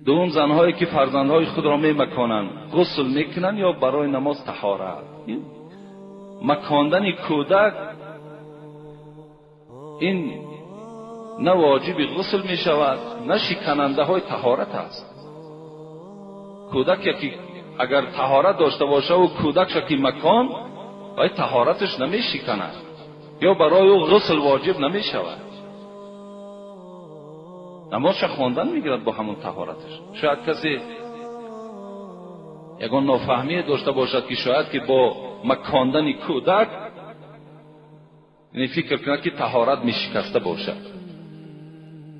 دوم زنهایی که فرزندهای خود را میمکانند غسل میکنند یا برای نماز طهارت. مکاندن کودک این نه واجب غسل می شود نه شکننده های طهارت است. کودک که اگر طهارت داشته باشه و کودک شکی مکان باید طهارتش نمی شکند یا برای او غسل واجب نمی شود. نمازش خواندن میگیرد با همون طهارتش. شاید کسی یگان نافهمی داشته باشد که شاید که با مکاندن کودک یعنی فکر کنه که طهارت می شکسته باشد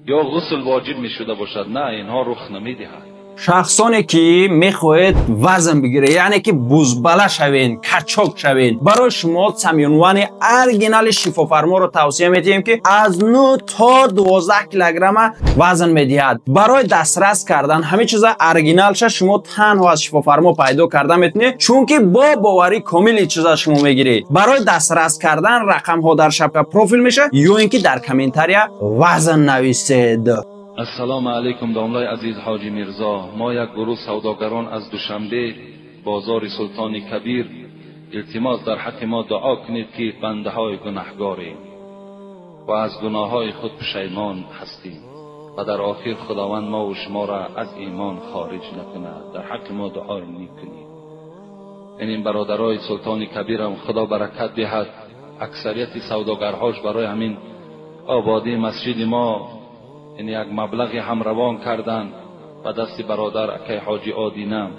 یا غسل واجب می شده باشد. نه، اینها رخ نمی دهد. شخصانی که میخواهید وزن بگیره، یعنی که بزبله شوین، کچاک شوین، برای شما سمیونوان ارگینال شفافرما رو توصیه میتیم که از 9 تا 12 کیلوگرم وزن میدهد. برای دسترس کردن همه چیز ارگینالش شما تنها از شفافرما پیدا کرده میتونید، چون که با باوری کامل چیزا شما میگیرید. برای دسترس کردن رقم ها در شبکه پروفیل میشه یا اینکه در کامنتاری وزن نویسید. السلام علیکم داملای عزیز حاجی میرزا. ما یک گروه سوداگران از دوشنبه بازار سلطان کبیر التماس در حق ما دعا کنید که بنده های گناهگاریم و از گناه های خود پشیمان هستیم و در آخر خداوند ما و شما را از ایمان خارج نکند. در حق ما دعا میکنید. این برادرای سلطان کبیر هم خدا برکت دهد. اکثریت سوداگرهاش برای همین آبادی مسجد ما این یک مبلغی هم روان کردند و دست برادر اکای حاجی آدینم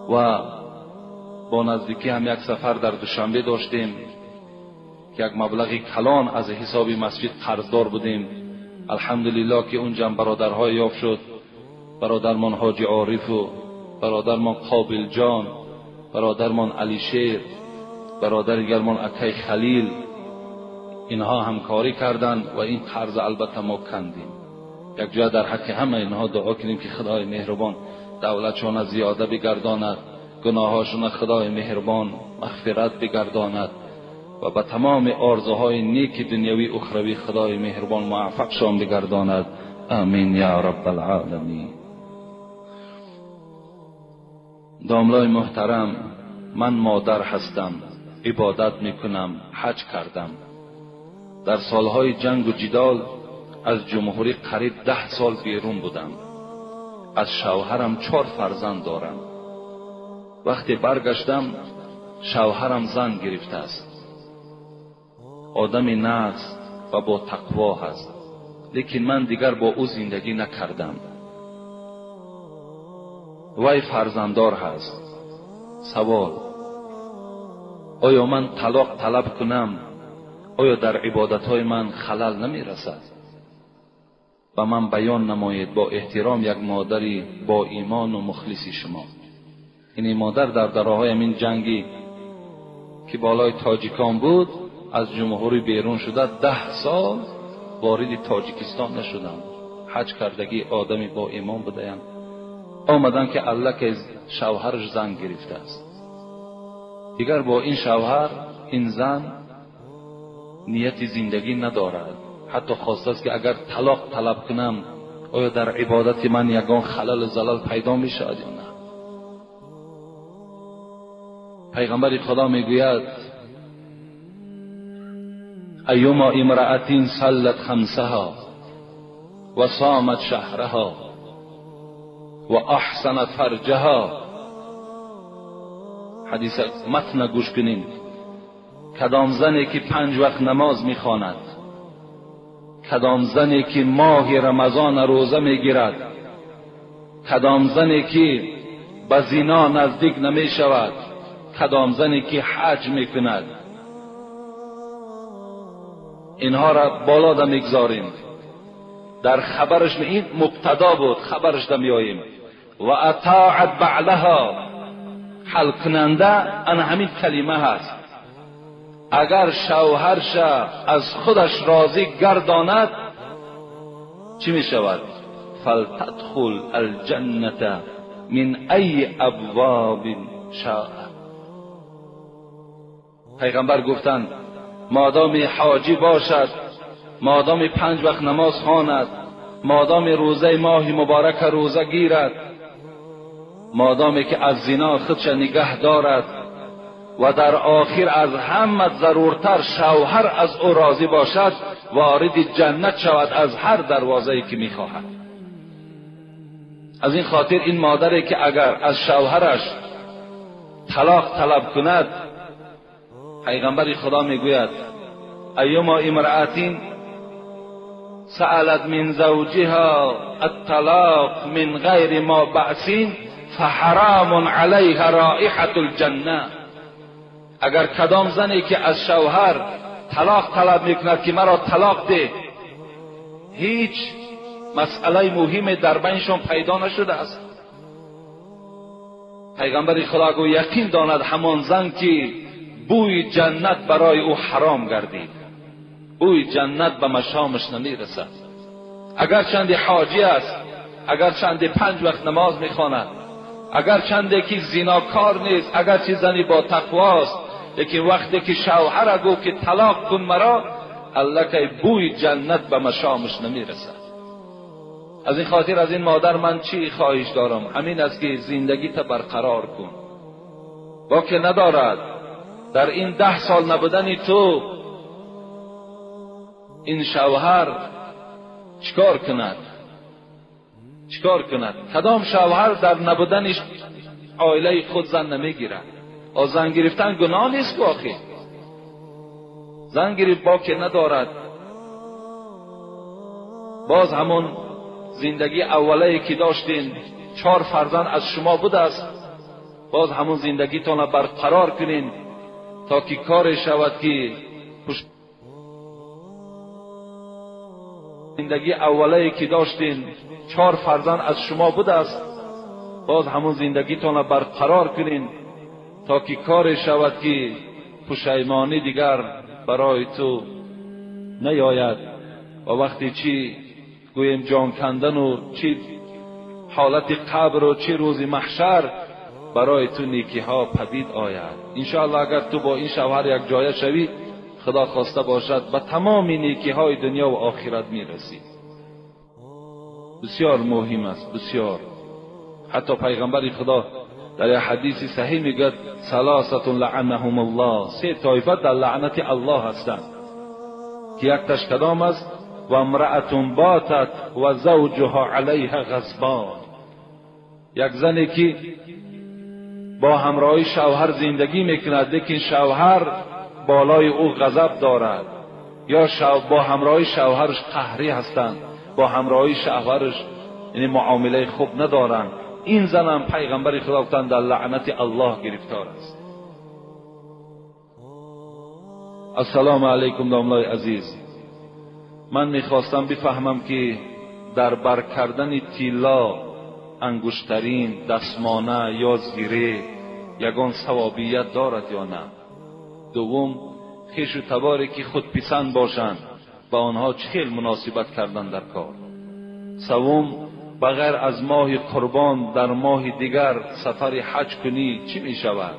و با نزدیکی هم یک سفر در دوشنبه داشتیم که یک مبلغی کلان از حساب مسجد قرضدار بودیم. الحمدلله که اونجا برادرهای یافت شد. برادرمان حاجی عارف و برادرمان قابل جان، برادرمان علی شیر، برادر دیگرمان اکای خلیل، اینها همکاری کردند و این قرض البته ما کندیم. یک جا در حق همه اینها دعا کنیم که خدای مهربان دولتشان زیاده بگرداند، گناهاشون خدای مهربان مغفرت بگرداند و به تمام آرزوهای نیک دنیوی اخروی خدای مهربان موفقشان بگرداند. آمین یا رب العالمین. داملای محترم، من مادر هستم، عبادت میکنم، حج کردم. در سالهای جنگ و جدال از جمهوری قریب 10 سال بیرون بودم. از شوهرم 4 فرزند دارم. وقتی برگشتم شوهرم زن گرفته است. آدمی ناز و با تقوا هست، لیکن من دیگر با او زندگی نکردم. وی فرزنددار هست. سوال: آیا من طلاق طلب کنم؟ آیا در عبادتهای من خلل نمی رسد؟ و من بیان نمایید با احترام یک مادری با ایمان و مخلصی شما. این مادر در دراهای این جنگی که بالای تاجیکان بود از جمهوری بیرون شده 10 سال وارد تاجیکستان نشدند. حج کردگی آدمی با ایمان بودند. آمدن که الله که شوهرش زن گرفته است. دیگر با این شوهر این زن نیت زندگی ندارد. حتی خواسته است که اگر طلاق طلب کنم آیا در عبادت من یگان خلل زلل پیدا می شود یا نه؟ پیغمبر خدا می گوید ایما امرأة صلت خمسها و صامت شهرها و احسنت فرجها. حدیث متن گوش کنین. کدام زنی که 5 وقت نماز میخواند، کدام زنی که ماه رمضان روزه میگیرد، کدام زنی که به زنا نزدیک نمیشود، کدام زنی که حج میکند، اینها را بالا میگذاریم. در خبرش این مبتدا بود، خبرش میاییم. و اطاعت بعلها، حل کننده ان همین کلمه هست. اگر شوهرش از خودش راضی گرداند چی می شود؟ فلتدخل الجنة من ای ابواب شاء. پیغمبر گفتند مادام حاجی باشد، مادام 5 وقت نماز خواند، مادام روزه ماه مبارک روزه گیرد، مادامی که از زنا خودش نگه دارد و در آخر از همه ضرورتر شوهر از او راضی باشد، وارد جنت شود از هر دروازه‌ای که می‌خواهد. از این خاطر این مادری که اگر از شوهرش طلاق طلب کند، پیغمبر خدا میگوید ایما امرأة سألت من زوجها الطلاق من غیر ما بأس فحرام علیها رائحة الجنه. اگر کدام زنی که از شوهر طلاق طلب میکند که مرا طلاق ده، هیچ مسئله مهمی در بینشان پیدا نشده است. پیغمبر خدا گو یقین داند همان زن که بوی جنت برای او حرام گردید، بوی جنت به مشامش نمیرسد. اگر چند حاجی است، اگر چند 5 وقت نماز میخواند، اگر چند که زناکار نیست، اگر چه زنی با تقواست، لیکن وقتی که شوهر گو که طلاق کن مرا، الله که بوی جنت به مشامش نمیرسد. از این خاطر از این مادر من چی خواهش دارم؟ همین است که زندگی تا برقرار کن. با که ندارد در این 10 سال نبودن تو این شوهر چیکار کند؟ چیکار کند؟ کدام شوهر در نبودنش عائله خود زن نمیگیرد؟ و زن گرفتن گناه نیست که آخی زن گرفت با که ندارد، باز همون زندگی اولی که داشتین 4 فرزند از شما بوده است، باز همون زندگیتان را برقرار کنین تا که کار شود که زندگی اولی که داشتین 4 فرزند از شما بوده است، باز همون زندگیتان را برقرار کنین تا که کار شود که پشیمانی دیگر برای تو نیاید و وقتی چی گویم جان کندن و چی حالت قبر و چی روز محشر برای تو نیکی ها پدید آید. انشاءالله اگر تو با این شوهر یک جایه شوی، خدا خواسته باشد به تمام نیکی های دنیا و آخرت میرسی. بسیار مهم است، بسیار. حتی پیغمبر خدا در حدیث صحیح میگه 3 لعنهم الله، 3 طایفه در لعنت الله هستند که یک تاش کدام است؟ و امرأة باتت و زوجها علیها غضبان. یک زنی که با همراهی شوهر زندگی میکند لیکن شوهر بالای او غضب دارد، یا با همراهی شوهرش قهری هستند، با همراهی شوهرش یعنی معامله خوب ندارند، این زن هم پیغمبر خدا گفتند در لعنت الله گرفتار است. السلام علیکم داملای عزیز. من میخواستم بفهمم که در بر کردن طلا، انگشترین، دستمانه یا زیره یگان ثوابیت دارد یا نه؟ دوم، خویش و تباری که خود پسند باشند با آنها چه مناسبت کردن در کار؟ سوم، بغیر از ماه قربان در ماه دیگر سفر حج کنی چی می شود؟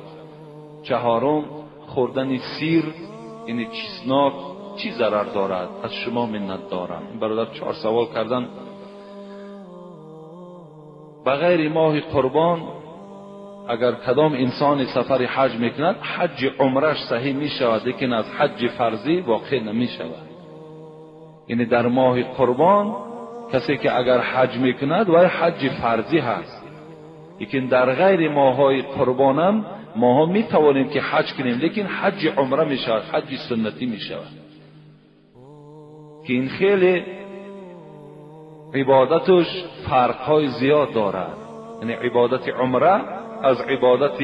چهارم، خوردن سیر یعنی چیزناک چی ضرر دارد؟ از شما منت دارم. این برادر 4 سوال کردن. بغیر ماه قربان اگر کدام انسان سفر حج میکند، حج عمرش صحیح می شود، لیکن از حج فرضی واقع نمی شود. یعنی در ماه قربان کسی که اگر حج میکند و حج فرضی هست، لیکن در غیر ماهای قربانم ماها می توانیم که حج کنیم، لیکن حج عمره می شود، حج سنتی می شود که این خیلی عبادتش فرقهای زیاد دارد. یعنی عبادت عمره از عبادت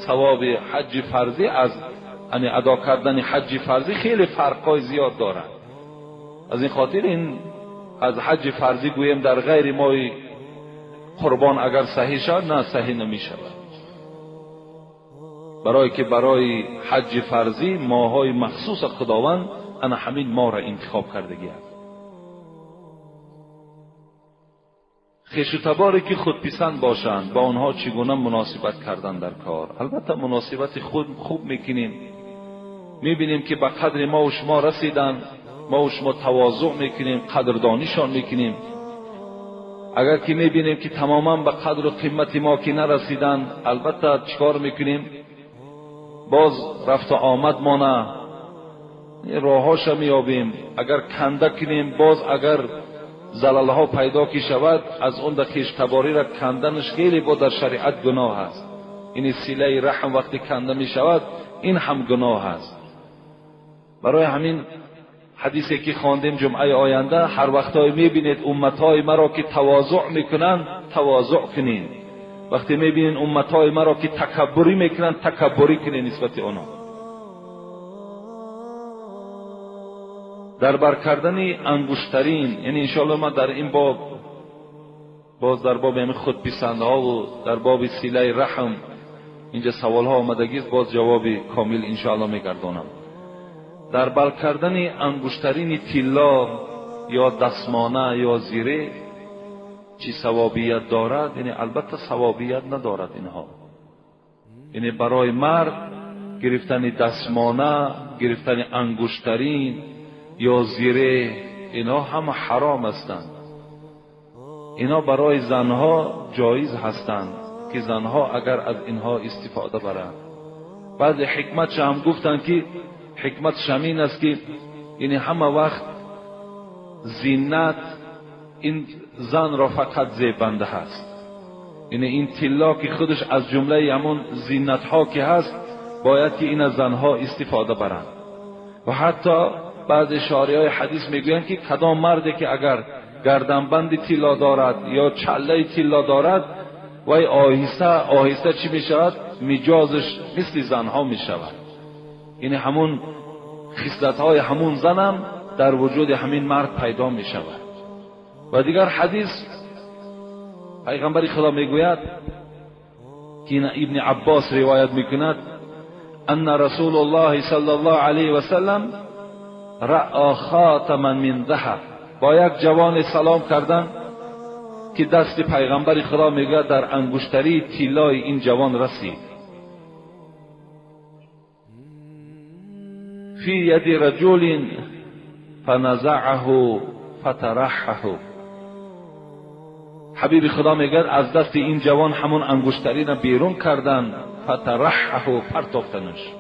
ثواب حج فرضی، از یعنی ادا کردن حج فرضی خیلی فرقهای زیاد دارد. از این خاطر این از حج فرضی گویم در غیر ماه قربان اگر صحیح شد، نه صحیح نمی شود، برای که برای حج فرضی ماهای مخصوص خداوند انا همین ما را انتخاب کردگی است. خویش و تباری که خود پسند باشند با آنها چگونه مناسبت کردن در کار؟ البته مناسبت خود خوب میکنیم، میبینیم که به قدر ما و شما رسیدن، ما و شما تواضع میکنیم، قدردانیشان میکنیم، اگر که میبینیم که تماما به قدر و قیمت ما که نرسیدن، البته چیکار میکنیم؟ باز رفت و آمد ما نه راهاش میابیم. اگر کنده کنیم، باز اگر زلالها پیدا کی شود، از اون دقیش تباری را کندنش خیلی با در شریعت گناه است. این سیله رحم وقتی کنده می شود، این هم گناه است. برای همین حدیثی که خواندیم جمعه آینده، هر وقتایی میبینید امتهای مرا که تواضع میکنن، تواضع کنین. وقتی میبینید امتهای مرا که تکبری میکنن، تکبری کنین نسبت اونا. در بر کردن انگشترین، یعنی انشاءالله ما در این باب، باز در باب همین خودپسندها و در باب صله رحم اینجا سوال ها آمدگی است، باز جواب کامل انشاءالله میگردانم. در بر کردن انگشترین طلا یا دستمانه یا زیره چی ثوابیت دارد؟ یعنی البته ثوابیت ندارد اینها. یعنی برای مرد گرفتن دستمانه، گرفتن انگشترین یا زیره، اینا هم حرام هستند. اینا برای زنها جایز هستند که زنها اگر از اینها استفاده برند. بعضی حکمتش هم گفتند که حکمتش همین است که یعنی همه وقت زینت این زن را فقط زیبنده هست. یعنی این طلا که خودش از جمله همون زینت ها که هست، باید که این از زنها استفاده برند. و حتی بعض شارعای حدیث میگویند که کدام مردی که اگر گردنبند طلا دارد یا چله طلا دارد، وای آهسته آهسته چی میشود؟ مجازش مثل زنها میشود. یعنی همون خصلت های همون زنم در وجود همین مرد پیدا میشود. و دیگر حدیث پیغمبر خدا میگوید که ابن عباس روایت میکند ان رسول الله صلی الله علیه و سلم رأى خاتما من ذهب. با یک جوان سلام کردن که دست پیغمبر خدا میگه در انگشتری طلای این جوان رسید. فی ید رجل فنزعه فترحه. حبیب خدا میگه از دست این جوان همون انگشتری را بیرون کردن، فترحه، پرتافتنش.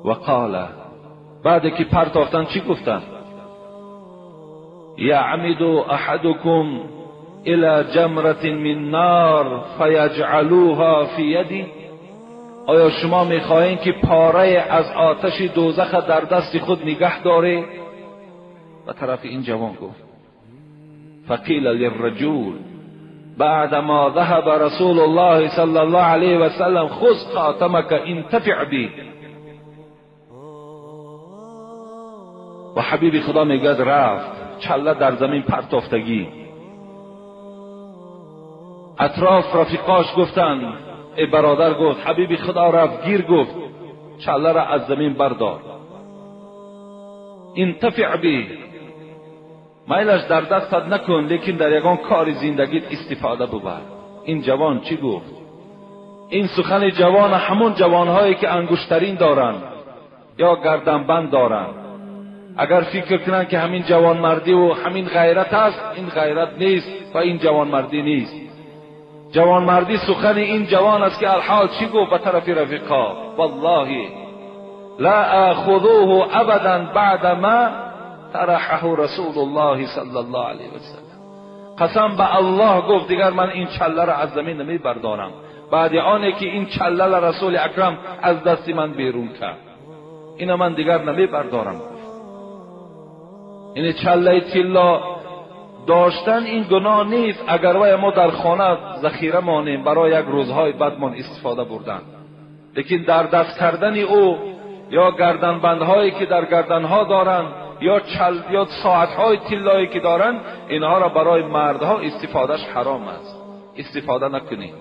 و قال، بعد که پرتافتن چی گفتن؟ یعمد احدکم الى جمرة من نار فیجعلوها فی یدی. آیا شما میخواهید که پاره از آتش دوزخ در دست خود نگه داره؟ و طرف این جوان گفت فقیل للرجل بعدما ذهب رسول الله صلی الله علیه و سلم خذ خاتمك انتفع به. و حبیب خدا میگه رفت، چله در زمین پرتافتگی. اطراف رفیقاش گفتن، ای برادر، گفت حبیب خدا رفت گیر، گفت چله را از زمین بردار، انتفع به، میلش در دستت نکن، لیکن در یگان کار زندگیت استفاده ببر. این جوان چی گفت؟ این سخن جوان همون جوانهایی که انگشترین دارن یا گردنبند دارن. اگر فکر کنن که همین جوان مردی و همین غیرت است، این غیرت نیست و این جوان مردی نیست. جوان مردی سخن این جوان است که الحال چی گفت به طرف رفیقا؟ والله لا اخذوه ابدا بعد ما طرحه رسول الله صلی الله علیه و سلم. قسم به الله گفت دیگر من این چله را از زمین نمی بردارم بعد آنی که این چله را رسول اکرم از دست من بیرون کرد، اینو من دیگر نمی بردارم. این چله طلا داشتن این گناه نیست اگر وای ما در خانه ذخیره مانیم برای یک روزهای بعد من استفاده بردن، لیکن در دست کردن او یا گردنبندهایی که در گردنها دارن یا ساعتهای طلایی که دارن، اینها را برای مردها استفادهش حرام است، استفاده نکنید.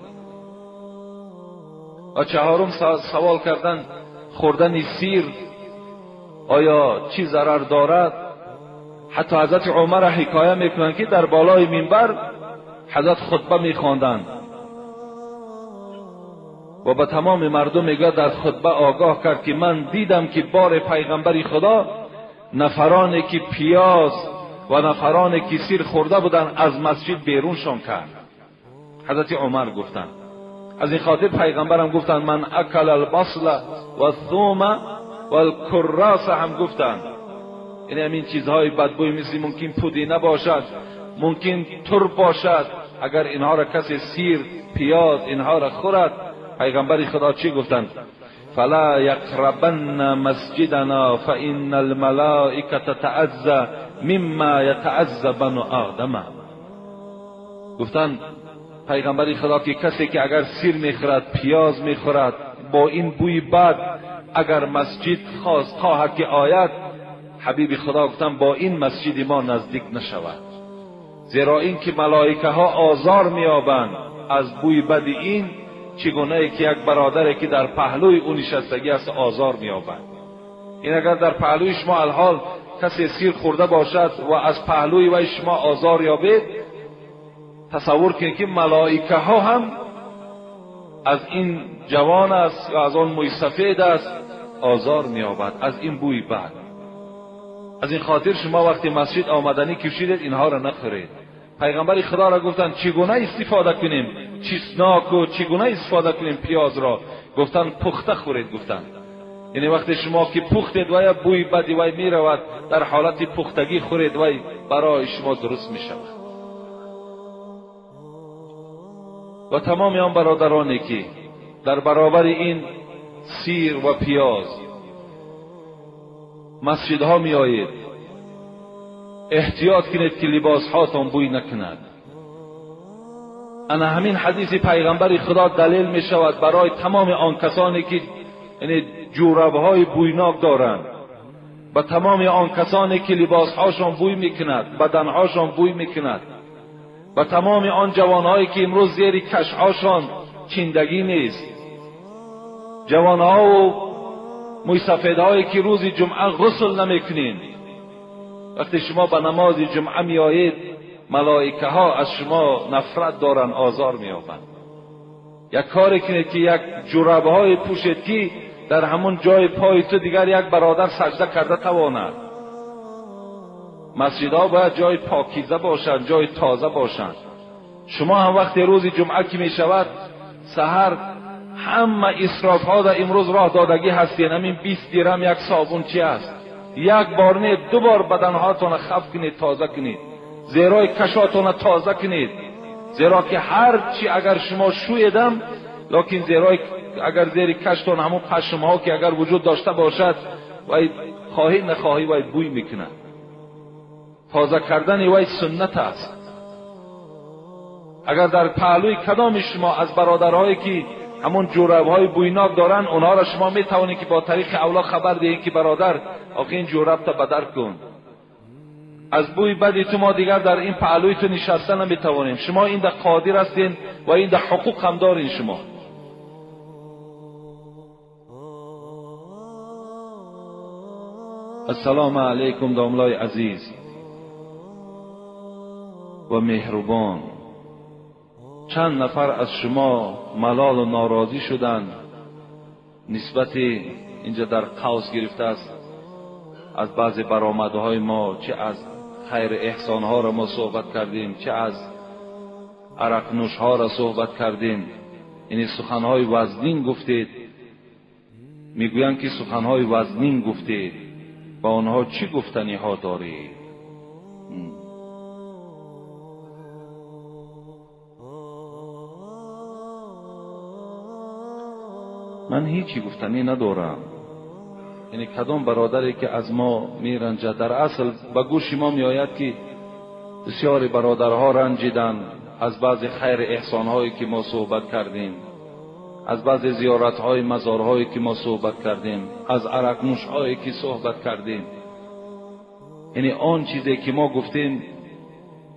و چهارم سوال کردن خوردن سیر آیا چی ضرر دارد؟ حتی حضرت عمر حکایه میکنند که در بالای منبر حضرت خطبه میخواندند و به تمام مردم میگه در خطبه آگاه کرد که من دیدم که بار پیغمبر خدا نفرانی که پیاز و نفرانی که سیر خورده بودند از مسجد بیرونشان کرد. حضرت عمر گفتند از این خاطر پیغمبرم گفتند من اکل البصل و الثوم و الکراس هم گفتند، یعنی همین چیزهای بدبوی مثل ممکن پودینه باشد، ممکن ترب باشد، اگر اینها را کسی سیر پیاز اینها را خورد، پیغمبر خدا چی گفتند؟ فلا یقربن مسجدنا فان الملائکه تتعزى مما یتعزى بنو آدم. گفتند پیغمبر خدا که کسی که اگر سیر میخورد پیاز میخورد با این بوی بد اگر مسجد خواهد که آید، حبیب خدا گفتند با این مسجد ما نزدیک نشود، زیرا این که ملائکه ها آزار میابند از بوی بد این، چگونه ای که یک برادری که در پهلوی او نشستگی است آزار میابند. این اگر در پهلوی شما الحال کسی سیر خورده باشد و از پهلوی و شما آزار یابید، تصور کنید که ملائکه ها هم از این جوان است یا از آن موی سفید است آزار میابد از این بوی بد. از این خاطر شما وقتی مسجد آمدنی کشیدید اینها را نخورید. پیغمبر خدا را گفتند چگونه استفاده کنیم چسناک و چگونه استفاده کنیم پیاز را؟ گفتند پخته خورید. گفتند یعنی وقتی شما که پختید و یا بوی بدی وای می رود در حالت پختگی خورید وای برای شما درست می شود. و تمام آن برادرانی که در برابر این سیر و پیاز مسجدها می آیید، احتیاط کنید که لباس هاتون بوی نکند. انا همین حدیث پیغمبر خدا دلیل می شود برای تمام آن کسانی که یعنی جورابهای بویناک دارند، و تمام آن کسانی که لباسهاشان بوی میکند، بدنهاشان بوی میکند، و تمام آن جوانهایی که امروز زیر کشهاشان چیندگی نیست، جوانها و موی سفیدهایی که روز جمعه غسل نمیکنین، وقتی شما به نماز جمعه میآیید ملائکه ها از شما نفرت دارن، آزار مییابند. یک کاری کنید که یک جورابهای پوشید که در همون جای پای تو دیگر یک برادر سجده کرده تواند. مسجدها باید جای پاکیزه باشند، جای تازه باشند. شما هم وقتی روز جمعه که می شود سحر همه اسراف ها در امروز راه دادگی هستین، همین 20 درهم یک صابون چی است؟ یک بار نه دو بار بدنهاتون خف کنید، تازه کنید، زیرای کشاتون تازه کنید، زیرا که هر چی اگر شما شویدم لکن زیرای اگر زیر کشتون همون پشم ها که اگر وجود داشته باشد وای خواهی نخواهی وای بوی میکنه. تازه کردن وای سنت است. اگر در پهلوی کدام شما از برادرهایی که همون جورابهای بویناک دارن اونها را شما میتوانید که با طریق اولا خبر دهید که برادر آخه این جوراب تا بدر کن، از بوی بدی تو ما دیگر در این پهلوی تو نشسته نمیتوانیم. شما این در قادر هستین و این در حقوق هم دارین. شما السلام علیکم داملای عزیز و مهربان. چند نفر از شما ملال و ناراضی شدند نسبت اینجا در قوس گرفته است از بعضی برآمدهای ما، چه از خیر احسان ها را ما صحبت کردیم، چه از عرق نوش ها را صحبت کردیم. یعنی سخنهای وزنین گفتید. میگویند که سخنهای وزنین گفتید، با آنها چی گفتنی ها دارید؟ من هیچی گفتنی ندارم. یعنی کدام برادری که از ما میرنجد، در اصل به گوش ما میآید که بسیاری برادرها رنجیدن از بعضی خیر احسانهایی که ما صحبت کردیم، از بعضی زیارتهای مزارهایی که ما صحبت کردیم، از عرق نوش‌هایی که صحبت کردیم. یعنی آن چیزی که ما گفتیم،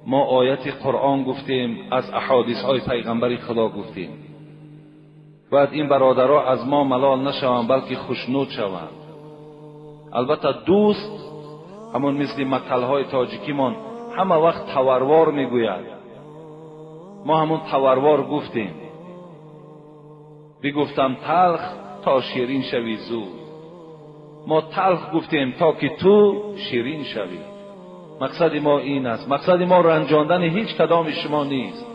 ما آیت قرآن گفتیم، از احادیث‌های پیغمبر خدا گفتیم. باید این برادرها از ما ملال نشوند بلکه خوشنود شوند. البته دوست همون مثل مقالهای تاجیکیمان همه وقت تواروار میگوید. ما همون تواروار گفتیم، بگفتم تلخ تا شیرین شوی زود. ما تلخ گفتیم تا که تو شیرین شوی. مقصد ما این است. مقصد ما رنجاندن هیچ کدام شما نیست.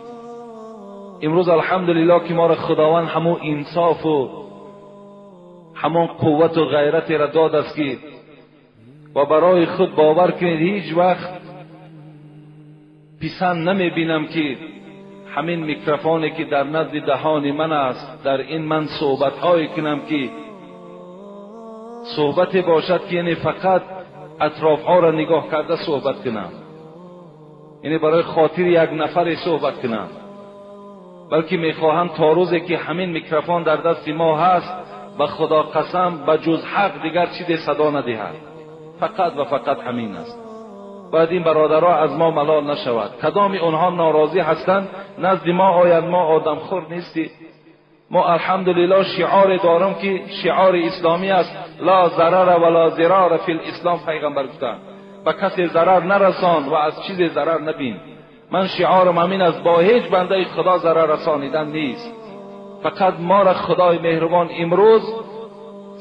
امروز الحمدلله که ما را خداوند همون انصاف و همون قوت و غیرت را داد است که و برای خود باور کنید هیچ وقت پسند نمی بینم که همین میکروفونی که در نزد دهان من است، در این من صحبت هایی کنم که صحبت باشد که یعنی فقط اطراف ها را نگاه کرده صحبت کنم، یعنی برای خاطر یک نفر صحبت کنم، بلکه میخواهم تا روزی که همین میکروفون در دست ما هست به خدا قسم به جز حق دیگر چیزی صدا ندهد. فقط و فقط همین است. باید این برادرها از ما ملال نشود. کدام اونها ناراضی هستند نزد ما آید ما آدمخور نیستی. ما الحمدلله شعار دارم که شعار اسلامی است، لا ضرر ولا ضرار فی الاسلام. پیغمبر گفتند به کسی ضرر نرسان و از چیز ضرر نبین. من شعارم همین است، با هیچ بنده خدا ضرر رسانیدن نیست. فقط ما را خدای مهربان امروز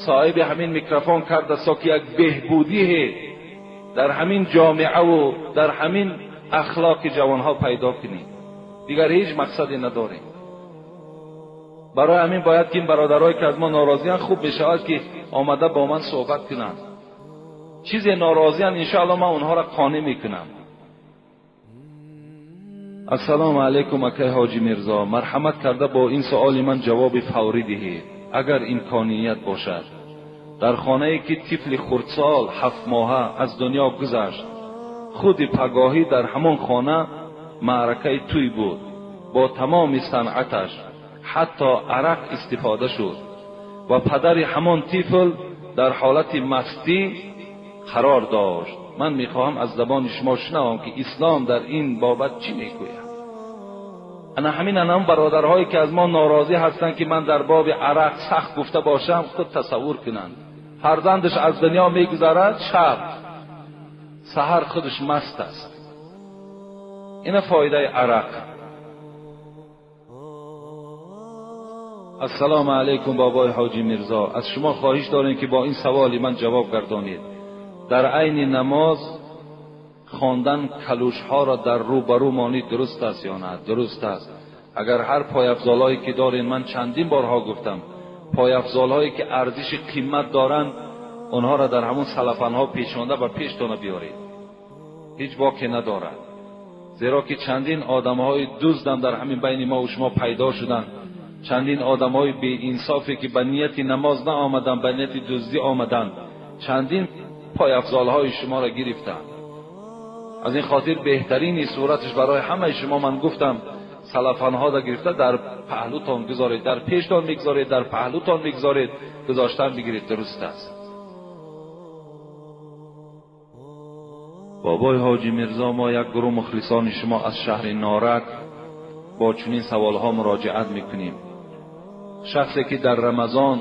صاحب همین میکروفون کرده سا که یک بهبودی در همین جامعه و در همین اخلاق جوانها پیدا کنیم. دیگر هیچ مقصدی نداریم. برای همین باید که این برادرایی که از ما ناراضیان خوب بشود که آمده با من صحبت کنند. چیزی ناراضیان انشاءالله من اونها را قانع میکنم. السلام علیکم اکای حاجی میرزا، مرحمت کرده با این سؤال من جواب فوری دهید اگر امکانیت باشد. در خانه‌ای که طفل خردسال 7 ماهه از دنیا گذشت، خود پگاهی در همان خانه معرکه توی بود. با تمام صنعتش حتی عرق استفاده شد و پدر همان طفل در حالت مستی قرار داشت. من میخواهم از زبان شما شنوم که اسلام در این بابت چی میگوید. انا همین برادرهایی که از ما ناراضی هستند که من در باب عرق سخت گفته باشم، خود تصور کنند فرزندش از دنیا میگذرد، شب سحر خودش مست است. این فایده عرق. السلام علیکم بابای حاجی میرزا، از شما خواهش داریم که با این سوالی من جواب گردانید. در عین نماز خواندن کلوش ها را در روبرو مانید درست است یا نه؟ درست است. اگر هر پای افضالایی که دارین، من چندین بارها گفتم، پای افضالایی که ارزش قیمت دارند اونها را در همون سلفن ها پیچانده و پیشتون بیارید، هیچ باکی ندارد. زیرا که چندین آدم های دزدم در همین بین ما و شما پیدا شدند، چندین آدم های بی انصافی که به نیت نماز نه آمدند، به نیت دزدی آمدند، چندین پای افضال های شما را گرفتند. از این خاطر بهترین صورتش برای همه شما من گفتم، سلفان ها را گرفته در پهلوتان گذارید، در پیشتان میگذارید، در پهلوتان میگذارید، گذاشتن بگیرید، درست است. بابای حاجی میرزا، ما یک گروه مخلصان شما از شهر نارک با چنین سوالها مراجعت میکنیم. شخصی که در رمضان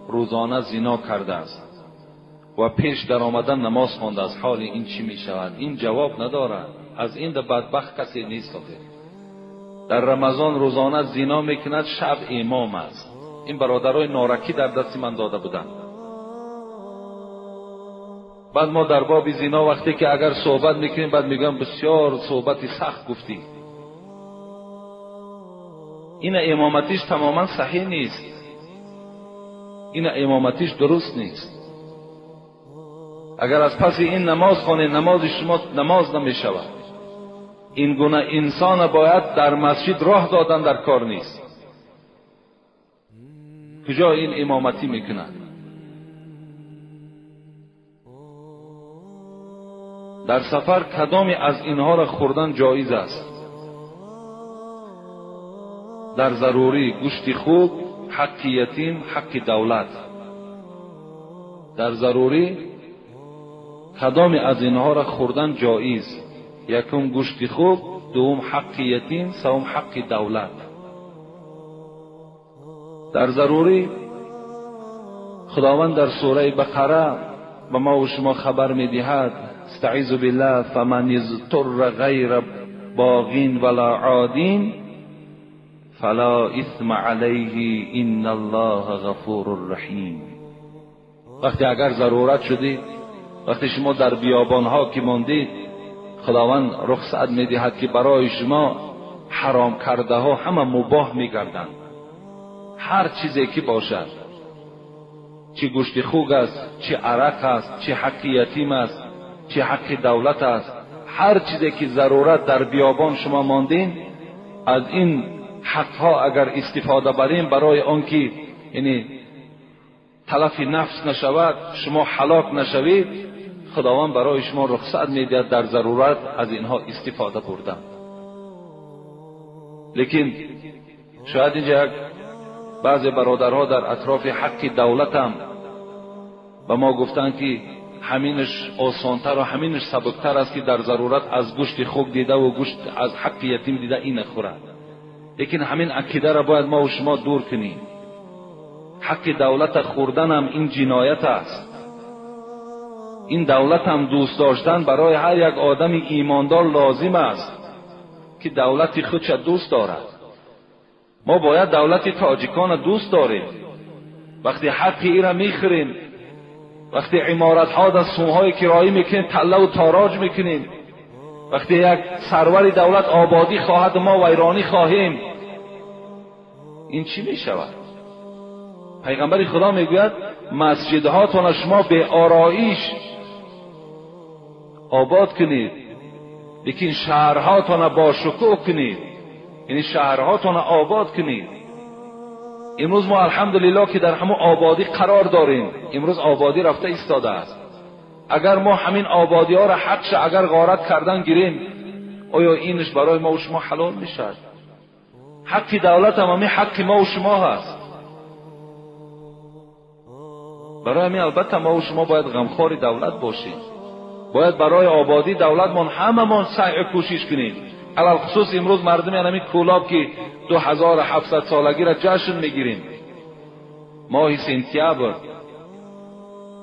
روزانه زنا کرده است و پیش در آمدن نماز خوانده است، حال این چی می شود؟ این جواب ندارد. از این بدبخت کسی نیست. در رمضان روزانه زنا میکند، شب امام است. این برادرای نارکی در دست من داده بودند. بعد ما در باب زنا وقتی که اگر صحبت میکنیم، بعد میگم بسیار صحبتی سخت گفتی. این امامتیش تماما صحیح نیست. این امامتیش درست نیست. اگر از پس این نماز خانه نماز شما نماز نمی شود، این گونه انسان باید در مسجد راه دادن در کار نیست. کجا این امامتی میکنند؟ در سفر کدامی از اینها را خوردن جایز است؟ در ضروری گوشت خوب، حق یتیم، حق دولت. در ضروری کدامی از اینها را خوردن جایز؟ یکم گوشت خوب، دوم حق یتیم، سوم حق دولت. در ضروری خداوند در سوره بقره به ما و شما خبر میدهد: استعیذ بالله فمن اضطر غیر باغ ولا عاد فلا اثم علیه ان الله غفور رحیم. وقتی اگر ضرورت شدید، وقتی شما در بیابان ها که ماندید، خداوند رخصت میدهد که برای شما حرام کرده ها همه مباح میگردند. هر چیزی که باشد، چه گوشت خوک است، چه عرق است، چه حق یتیم است، چه حق دولت است، هر چیزی که ضرورت در بیابان شما ماندین، از این حقها اگر استفاده بریم برای آنکه یعنی تلف نفس نشود، شما هلاک نشوید، خداوند برای شما رخصت میدهد در ضرورت از اینها استفاده بردن. لیکن شاید اینجا بعضی برادرها در اطراف حق دولت هم به ما گفتن که همینش آسانتر و همینش سبکتر است که در ضرورت از گوشت خوک دیده و گوشت از حق یتیم دیده این خورد. لیکن همین عقیده را باید ما و شما دور کنیم. حق دولت خوردن هم این جنایت است. این دولت هم دوست داشتن برای هر یک آدم ایماندار لازم است که دولت خودش دوست دارد. ما باید دولت تاجیکان دوست داریم. وقتی حق ای را میخوریم، وقتی عمارت ها در سومهای کرایی میکنیم، تله و تاراج میکنیم، وقتی یک سرور دولت آبادی خواهد ما ویرانی خواهیم، این چی میشود؟ پیغمبر خدا میگوید مسجدهاتون شما به آرایش آباد کنید، لیکن شهرهاتون با شکوه کنید، یعنی شهرهاتون آباد کنید. امروز ما الحمدلله که در همون آبادی قرار داریم. امروز آبادی رفته ایستاده است. اگر ما همین آبادی ها را حقش اگر غارت کردن گیریم، آیا اینش برای ما و شما حلال میشد؟ حق دولت هم همین حق ما و شما هست. برای همین البته ما و شما باید غمخوار دولت باشیم. باید برای آبادی دولتمان هممون سعی و کوشش کنیم. علال خصوص امروز مردم یعنی کولاب که 2700 سالگی را جشن میگیریم. ماه سپتامبر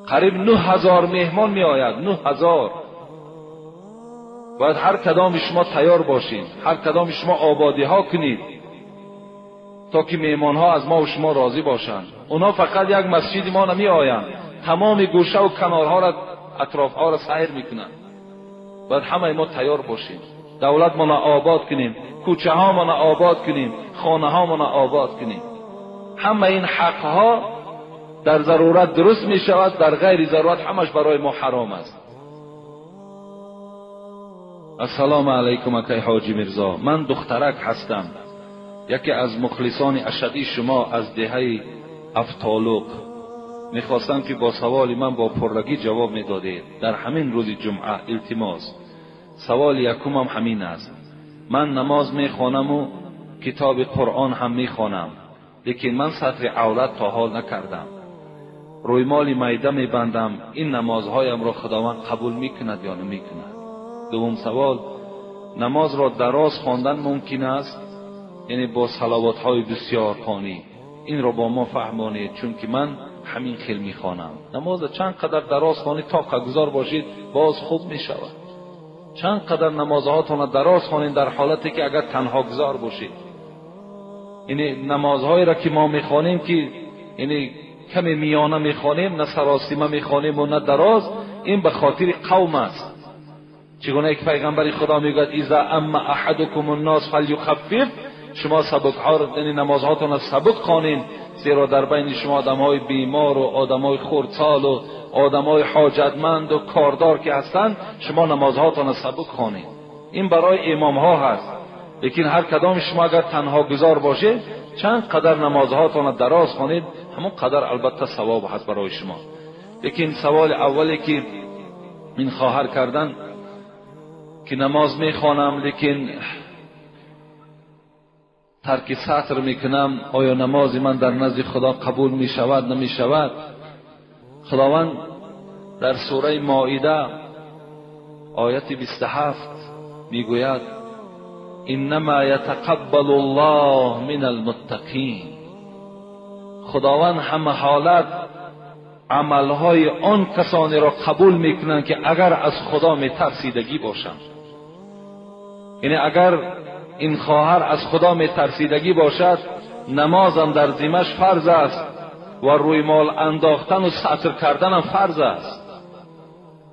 قریب 9000 مهمان می آید. 9000. باید هر کدام شما تیار باشید، هر کدام شما آبادی ها کنید تا که مهمان ها از ما و شما راضی باشند. اونا فقط یک مسجد ما نمی آیند، تمام گوشه و کنارها را اطراف ها را سیر میکنند. باید همه ما تیار باشیم. دولت ما آباد کنیم، کوچه ها ما آباد کنیم، خانه ها ما آباد کنیم. همه این حق ها در ضرورت درست می شود، در غیر ضرورت همش برای ما حرام است. السلام علیکم اکای حاجی میرزا، من دخترک هستم، یکی از مخلصان اشدی شما از دهه افتالوق. میخواستم که با سوال من با پررگی جواب میدادید در همین روز جمعه. التماس سوال یکمم همین است. من نماز میخوانم و کتاب قرآن هم میخوانم، لیکن من سطر عورت تا حال نکردم. رویمال میده میبندم. این نمازهایم را خداوند قبول میکند یا نمیکند؟ دوم سوال، نماز را دراز خواندن ممکن است؟ یعنی با صلوات های بسیار خوانی. این را با ما فهمانید، چون که من همین خیل میخوانم. نماز چند قدر دراز خوانید تا قگذار باشید باز خوب میشود. چند قدر نمازهاتون دراز خوانید در حالتی که اگر تنها گذار باشید. یعنی نمازهایی را که ما میخوانیم که یعنی کمی میانه میخوانیم، نه سراسیمه میخوانیم و نه دراز، این به خاطر قوم است. چگونه یک پیغمبر خدا میگوید اذا اما احدکم الناس فلیخفف، شما سبک ها یعنی نمازهاتون سبک خوانید، زیرا در بین شما آدمهای بیمار و آدمهای خردسال و آدمهای حاجتمند و کاردار که هستند، شما نمازهاتون سبک خوانید. این برای امام ها هست. لیکن هر کدام شما اگر تنها گذار باشه، چند قدر نمازهاتون دراز خوانید، همون قدر البته ثواب هست برای شما. لیکن سوال اولی که این خواهر کردن که نماز میخوانم لیکن ترک سطر میکنم، آیا نماز من در نزد خدا قبول میشود نمیشود؟ خداوند در سوره مائده آیت 27 میگوید انما یتقبل الله من المتقین. خداوند همه حالت عملهای آن کسانی را قبول میکنند که اگر از خدا میترسیدگی باشند. یعنی اگر این خواهر از خدا میترسیدگی باشد، نمازم در ذمه‌اش فرض است و روی مال انداختن و سطر کردن هم فرض است.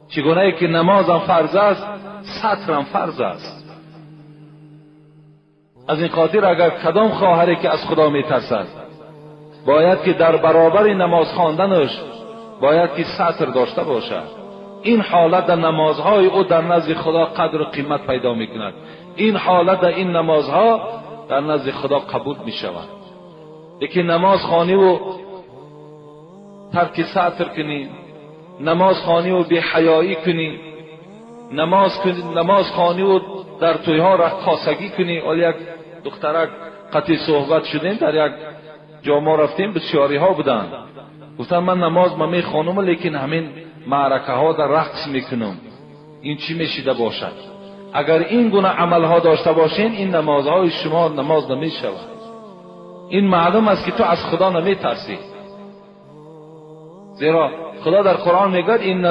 چگونه که نمازم فرض است، سطرم فرض است. از این خاطر اگر کدام خواهری که از خدا میترسد باید که در برابر نماز خواندنش باید که سطر داشته باشد. این حالت در نمازهای او در نزد خدا قدر و قیمت پیدا میکند. این حالت در این نمازها در نزد خدا قبول میشود. لیکن نماز خوانی و ترک سطر کنی، نماز خوانی و بی حیایی کنی، نماز خوانی و در تویها رقاصگی کنی. ولی یک دخترک قطعی صحبت شدیم، در یک جا ما رفتیم، بسیاری ها بودن، گفتن من نماز ما میخوانم لیکن همین معرکه ها در رقص میکنم. این چی میشیده باشد؟ اگر این گونه عمل ها داشته باشین این نمازهای شما نماز نمیشود. این معلوم است که تو از خدا نمیترسی. زیرا خدا در قرآن میگوید این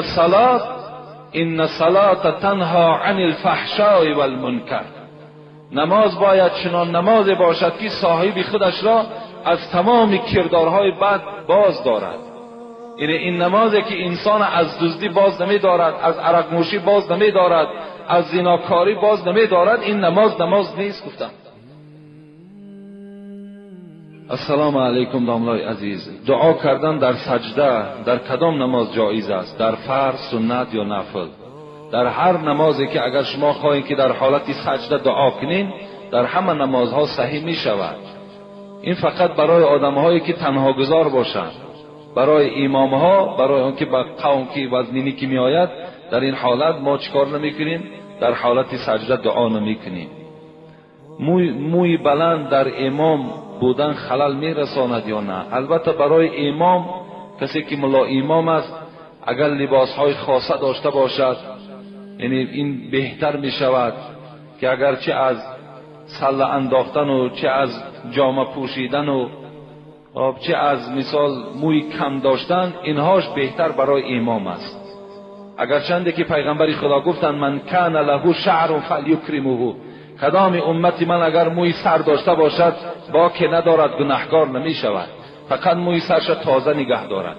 الصلاة تنها عن الفحشاء والمنکر. نماز باید چنان نماز باشد که صاحب خودش را از تمام کردارهای بد باز دارد. یعنی این نمازی که انسان از دزدی باز نمی دارد، از عرق نوشی باز نمی دارد، از زناکاری باز نمی دارد، این نماز نیست. گفتم السلام علیکم داملای عزیز، دعا کردن در سجده در کدام نماز جایز است؟ در فرض، سنت یا نفل؟ در هر نمازی که اگر شما خواهید که در حالت سجده دعا کنین در همه نمازها صحیح می شود. این فقط برای آدمهایی که تنها گذار باشند، برای امامها، برای اون که با قوم که وزنینی که می آید در این حالت ما چیکار نمی کنیم؟ در حالت سجده دعا نمی کنیم. موی بلند در امام بودن خلل می رساند یا نه؟ البته برای امام، کسی که ملا امام است، اگر لباس های خاصه داشته باشد یعنی این بهتر می شود که اگر چه از سله انداختن و چه از جامه پوشیدن و چه از مثال موی کم داشتن، اینهاش بهتر برای امام است. اگرچنده که پیغمبر خدا گفتند من کان له شعر فلیکرمه، کدام امتی من اگر موی سر داشته باشد با که ندارد گناهکار نمی شود، فقط موی سرش تازه نگه دارد.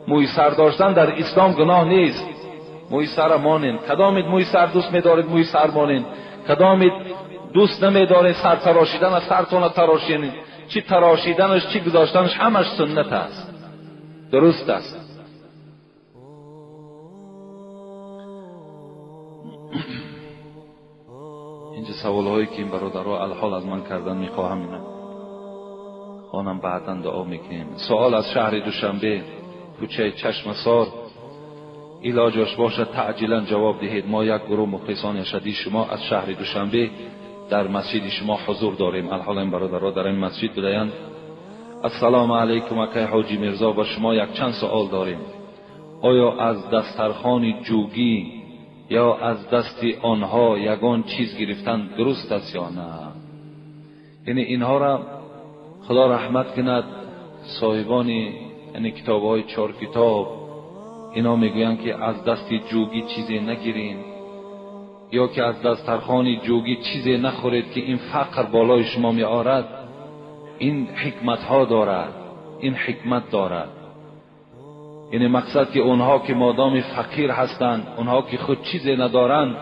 موی سر داشتن در اسلام گناه نیست. موی سر مانین، کدامید موی سر دوست می دارید موی سر مانین، کدامید دوست نمی دارید سر تراشیدن از سرتون تراشین، چی تراشیدنش چی گذاشتنش همش سنت است، درست است. اینجا سوال هایی که این برادرها الحال از من کردن میخواهم اینا خانم بعدا دعا میکنیم. سوال از شهر دوشنبه، کوچه چشم سار، علاجش باشد تعجیلا جواب دهید. ما یک گروه مخلصان شدید شما از شهر دوشنبه در مسجد شما حضور داریم. الحال این برادرها در این مسجد بدهند. السلام علیکم اکای حاجی میرزا، با شما یک چند سوال داریم. آیا از دسترخوان جوگی یا از دست آنها یگان چیز گرفتن درست است یا نه؟ یعنی اینها را خدا رحمت کند، صاحبان یعنی کتاب‌های 4 کتاب اینا میگویند که از دست جوگی چیزی نگیرین یا که از دسترخوان جوگی چیزی نخورید که این فقر بالای شما می آورد. این حکمت ها دارد، این حکمت دارد. یعنی مقصد که اونها که مادام فقیر هستند، اونها که خود چیزی ندارند،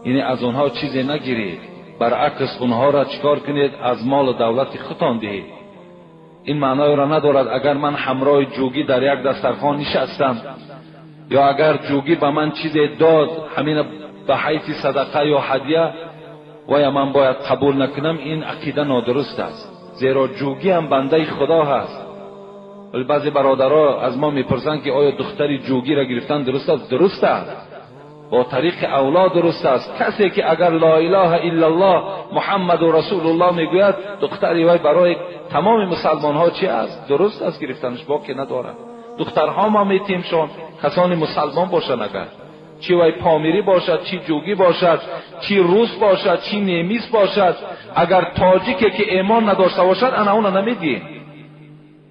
یعنی از اونها چیزی نگیرید، برعکس اونها را چکار کنید؟ از مال و دولت خودتان دهید. این معنای را ندارد اگر من همراه جوگی در یک دسترخوان نشستم یا اگر جوگی به من چیزی داد همین به حیث صدقه یا هدیه و یا من باید قبول نکنم، این عقیده نادرست است. زیرا جوگی هم بنده خدا هست. ولی بعضی برادرها از ما میپرسند که آیا دختری جوگی را گرفتن درست است؟ درست است، با طریق اولاد درست است. کسی که اگر لا اله الا الله محمد و رسول الله میگوید، دختری وای برای تمام مسلمان ها چی است؟ درست است گرفتنش، با که ندارد. دخترها ما میتیمشون کسانی مسلمان باشند، اگر چی وای پامیری باشد، چی جوگی باشد، چی روس باشد، چی نیمیس باشد، اگر تاجیکی که ایمان نداشته باشد انا اون نمیدیم.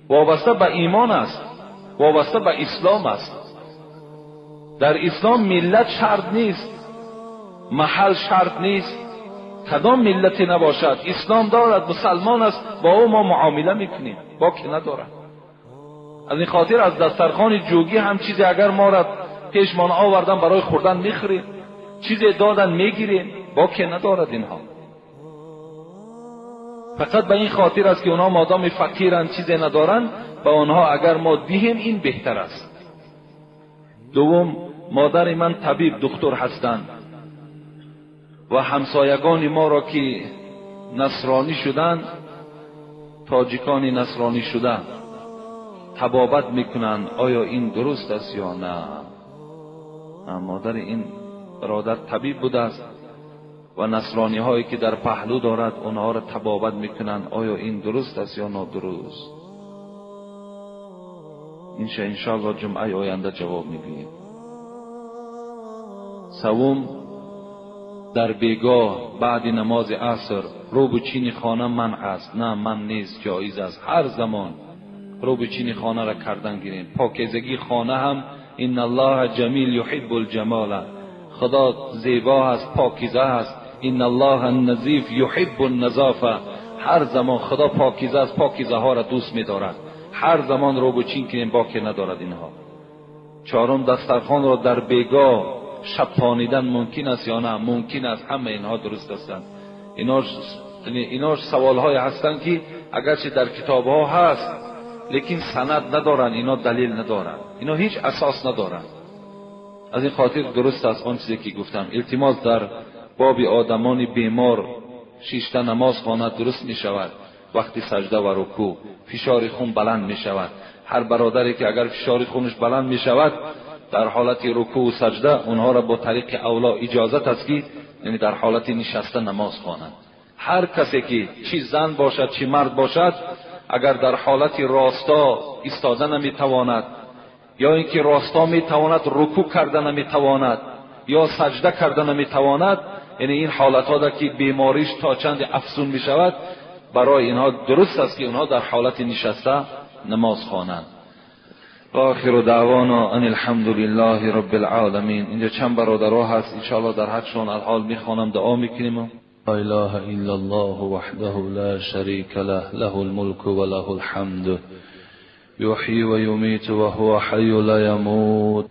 وابسته به ایمان است، وابسته به اسلام است. در اسلام ملت شرط نیست، محل شرط نیست، کدام ملتی نباشد اسلام دارد، مسلمان است، با او ما معامله میکنیم، با که ندارد. از این خاطر از دسترخوان جوگی هم چیزی اگر ما را پشمان آوردن برای خوردن میخوریم، چیزی دادن میگیریم، باکی ندارد اینها. فقط به این خاطر است که اونها مادام فقیرن چیزی ندارن، به آنها اگر ما دهیم این بهتر است. دوم، مادر من طبیب دکتر هستند و همسایگان ما را که نصرانی شدند، تاجیکانی نصرانی شدند، تبابت میکنند آیا این درست است یا نه. مادر این برادر طبیب بوده است و نصرانی هایی که در پهلو دارد اونها را تبابت میکنند آیا این درست است یا نادرست. انشاءالله جمعه آینده جواب میگوییم. سوم، در بیگاه بعد نماز عصر رو به چین خانه منع است. نه، من نیست، جایز است. هر زمان رو به چین خانه را کردن گیریم. پاکیزگی خانه هم ان الله جمیل یحب الجمال، خدا زیبا است، پاکیزه است. ان الله النظیف یحب النظافه، هر زمان خدا پاکیزه است، پاکیزه ها را دوست می‌دارد. هر زمان رو به چین کنیم باکی ندارد اینها. چهارم، دسترخوان را در بیگاه شب پانیدن ممکن است یا نه؟ ممکن است. همه اینها درست هستند. اینا سوال های هستند که اگرچه در کتاب ها هست لیکن سند ندارن، اینا دلیل ندارن، اینا هیچ اساس ندارن. از این خاطر درست است آن چیزی که گفتم. التماس در باب آدمان بیمار شیشته نماز خواند درست می شود. وقتی سجده و رکوع فشار خون بلند می شود. هر برادری که اگر فشار خونش بلند می شود در حالت رکوع و سجده، اونها را با طریق اولا اجازت است که یعنی در حالت نشسته نماز خوانند. هر کسی که چی زن باشد چی مرد باشد، اگر در حالت راستا ایستاده نمیتواند یا اینکه راستا میتواند رکوع کرده نمیتواند یا سجده کرده نمیتواند، یعنی این حالت ها که بیماریش تا چند افزون میشود، برای اینها درست است که اونها در حالت نشسته نماز خوانند. آخر دعوانا ان الحمد لله رب العالمین. اینجا چند برادرها هست، ان شاء الله در حقشون الحال میخوانم، دعا میکنیم. لا اله الا الله وحده لا شريك له، له الملك وله الحمد، يحيي ويميت وهو حي لا يموت.